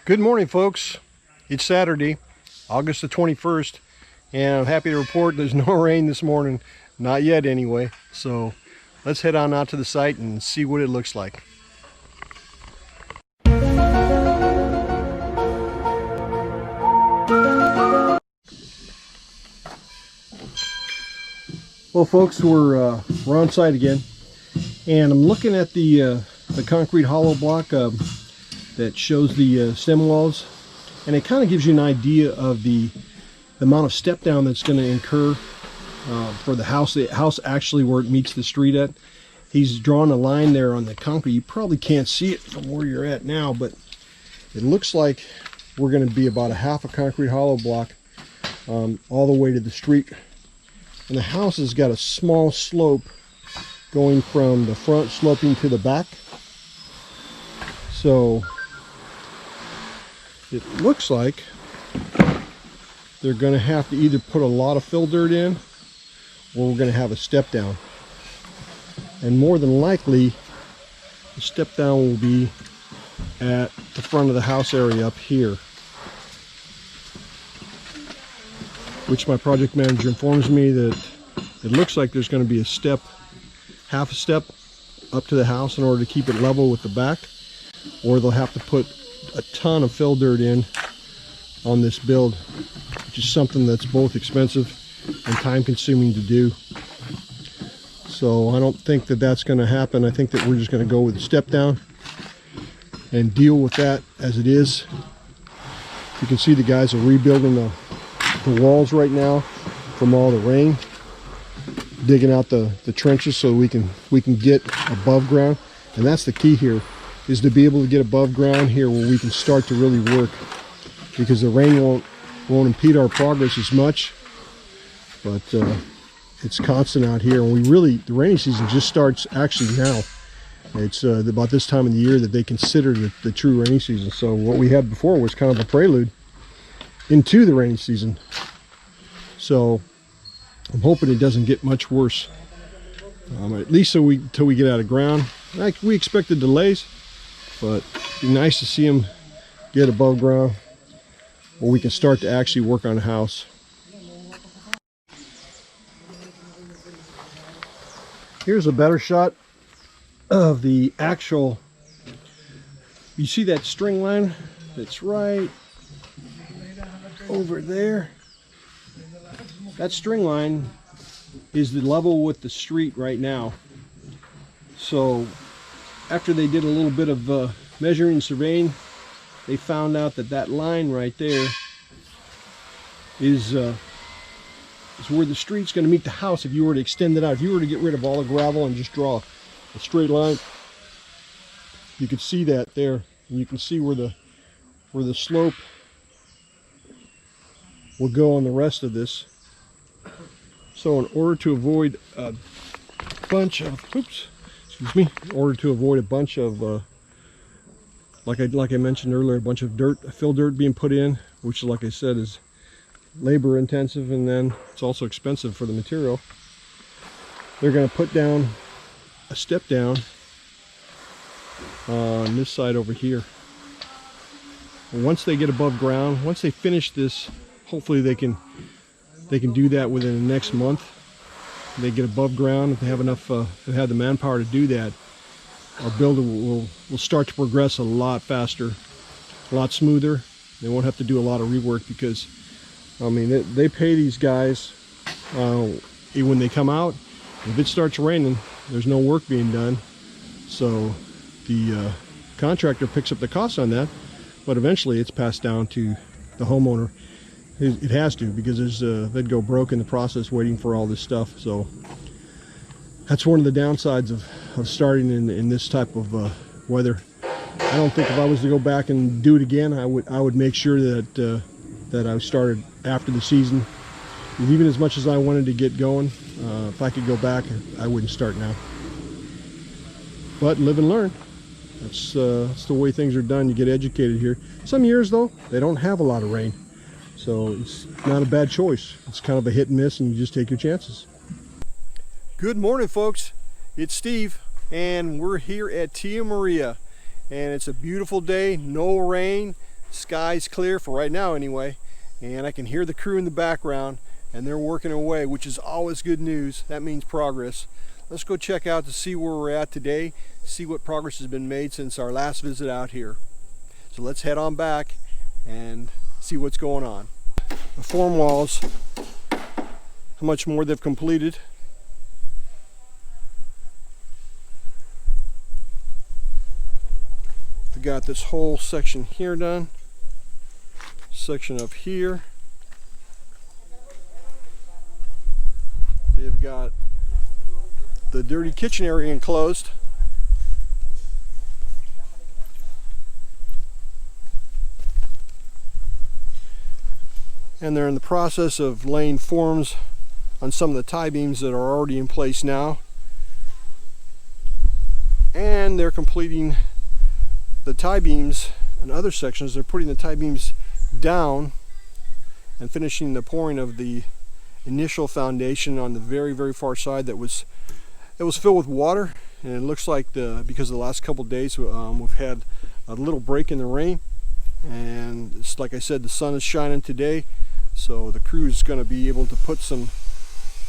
Good morning, folks. It's Saturday, August the 21st, and I'm happy to report there's no rain this morning. Not yet, anyway. So let's head on out to the site and see what it looks like. Well, folks, we're on site again, and I'm looking at the concrete hollow block that shows the stem walls, and it kind of gives you an idea of the amount of step down that's going to incur for the house actually where it meets the street at. He's drawn a line there on the concrete. You probably can't see it from where you're at now, but it looks like we're going to be about a half a concrete hollow block all the way to the street. And the house has got a small slope going from the front sloping to the back. So it looks like they're going to have to either put a lot of fill dirt in, or we're going to have a step down. And more than likely, the step down will be at the front of the house area up here, which my project manager informs me that it looks like there's going to be a step, half a step up to the house in order to keep it level with the back, or they'll have to put a ton of fill dirt in on this build, which is something that's both expensive and time consuming to do. So I don't think that that's going to happen. I think that we're just going to go with a step down and deal with that as it is. You can see the guys are rebuilding the walls right now from all the rain, digging out the trenches so we can get above ground. And that's the key here, is to be able to get above ground here where we can start to really work, because the rain won't impede our progress as much, but it's constant out here. And the rainy season just starts actually now. It's about this time of the year that they consider the true rainy season. So what we had before was kind of a prelude into the rainy season. So I'm hoping it doesn't get much worse, at least till we get out of ground. We expected delays, but it'd be nice to see them get above ground where we can start to actually work on the house. Here's a better shot of the actual, you see that string line that's right over there? That string line is the level with the street right now. So after they did a little bit of measuring and surveying, they found out that line right there is where the street's going to meet the house. If you were to extend it out, if you were to get rid of all the gravel and just draw a straight line, you could see that there, and you can see where the slope will go on the rest of this. So in order to avoid a bunch of, in order to avoid a bunch of, like I mentioned earlier, a bunch of fill dirt being put in, which, like I said, is labor intensive, and then it's also expensive for the material. They're going to put down a step down on this side over here. And once they get above ground, once they finish this, hopefully they can do that within the next month. They get above ground. If they have enough, they have the manpower to do that, our builder will start to progress a lot faster, a lot smoother. They won't have to do a lot of rework, because I mean, they pay these guys when they come out. If it starts raining, there's no work being done, so the contractor picks up the cost on that, but eventually it's passed down to the homeowner. It has to, because they'd go broke in the process waiting for all this stuff. So that's one of the downsides of starting in this type of weather. I don't think if I was to go back and do it again, I would make sure that I started after the season. And even as much as I wanted to get going, if I could go back, I wouldn't start now. But live and learn. That's the way things are done. You get educated here. Some years, though, they don't have a lot of rain, so it's not a bad choice. It's kind of a hit and miss, and you just take your chances. Good morning, folks. It's Steve, and we're here at Tia Maria, and it's a beautiful day. No rain. Sky's clear for right now anyway, and I can hear the crew in the background, and they're working away, which is always good news. That means progress. Let's go check out to see where we're at today, see what progress has been made since our last visit out here. So let's head on back and see what's going on. The form walls, how much more they've completed. They got this whole section here done, section up here. They've got the dirty kitchen area enclosed. And they're in the process of laying forms on some of the tie beams that are already in place now. And they're completing the tie beams and other sections. They're putting the tie beams down and finishing the pouring of the initial foundation on the very far side that was filled with water. And it looks like because of the last couple of days we've had a little break in the rain, and it's like I said, the sun is shining today, so the crew is going to be able to put some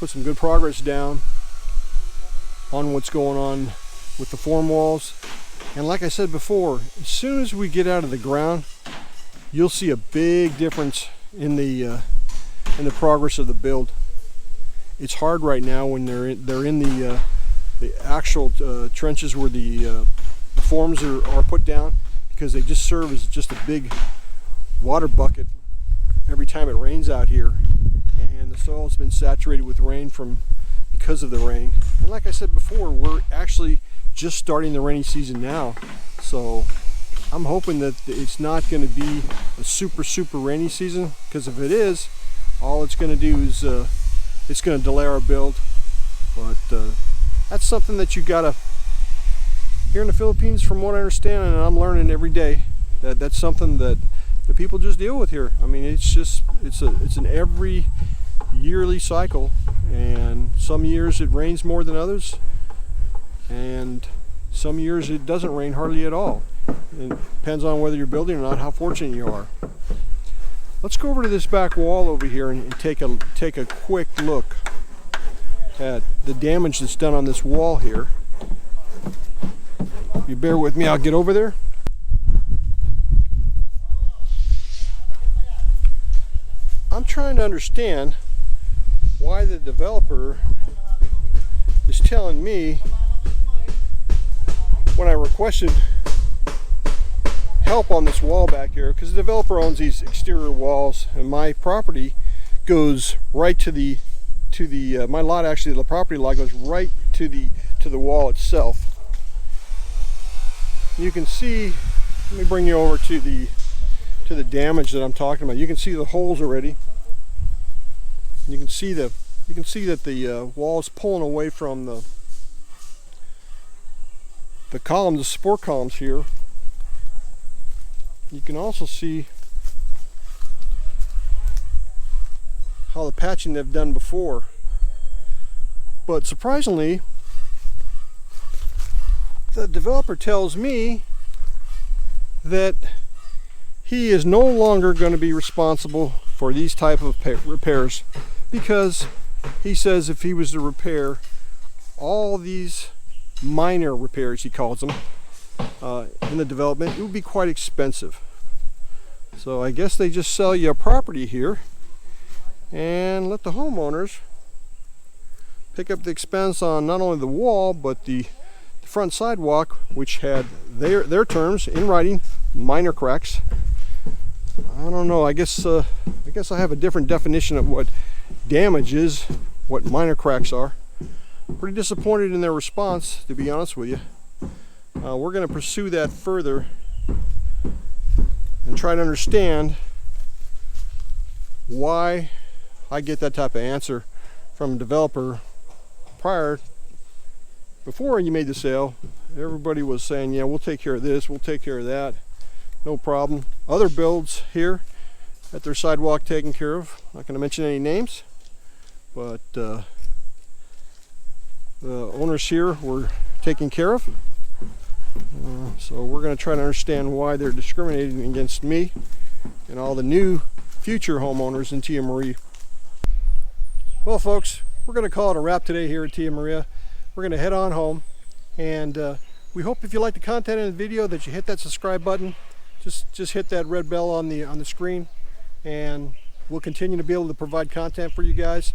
good progress down on what's going on with the form walls. And like I said before, as soon as we get out of the ground, you'll see a big difference in the progress of the build. It's hard right now when they're in the actual trenches where the forms are put down, because they just serve as just a big water bucket every time it rains out here, and the soil has been saturated with rain because of the rain. And like I said before, we're actually just starting the rainy season now, so I'm hoping that it's not going to be a super rainy season, because if it is, all it's going to do is it's going to delay our build. But that's something that you gotta, here in the Philippines, from what I understand, and I'm learning every day, that's something that the people just deal with here. I mean, it's an every yearly cycle, and some years it rains more than others, and some years it doesn't rain hardly at all. It depends on whether you're building or not, how fortunate you are. Let's go over to this back wall over here and take a quick look at the damage that's done on this wall here. If you bear with me, I'll get over there. I'm trying to understand why the developer is telling me, when I requested help on this wall back here, because the developer owns these exterior walls, and my property goes right to the my lot, actually the property lot goes right to the wall itself. You can see, let me bring you over to the damage that I'm talking about. You can see the holes already. You can see that the wall is pulling away from the columns, the support columns here. You can also see how the patching they've done before. But surprisingly, the developer tells me that he is no longer going to be responsible for these type of repairs, because he says if he was to repair all these minor repairs, he calls them, in the development, it would be quite expensive. So I guess they just sell you a property here and let the homeowners pick up the expense on not only the wall but the front sidewalk, which had their terms in writing, minor cracks. I don't know, I guess I have a different definition of what damage is, what minor cracks are. Pretty disappointed in their response, to be honest with you. We're going to pursue that further and try to understand why I get that type of answer from a developer. Before you made the sale, everybody was saying, yeah, we'll take care of this, we'll take care of that, no problem. Other builds here at their sidewalk taken care of. Not going to mention any names, but the owners here were taken care of. So we're going to try to understand why they're discriminating against me and all the new future homeowners in Tia Maria. Well, folks, we're going to call it a wrap today here at Tia Maria. We're going to head on home, and we hope if you like the content in the video that you hit that subscribe button. Just hit that red bell on the screen, and we'll continue to be able to provide content for you guys.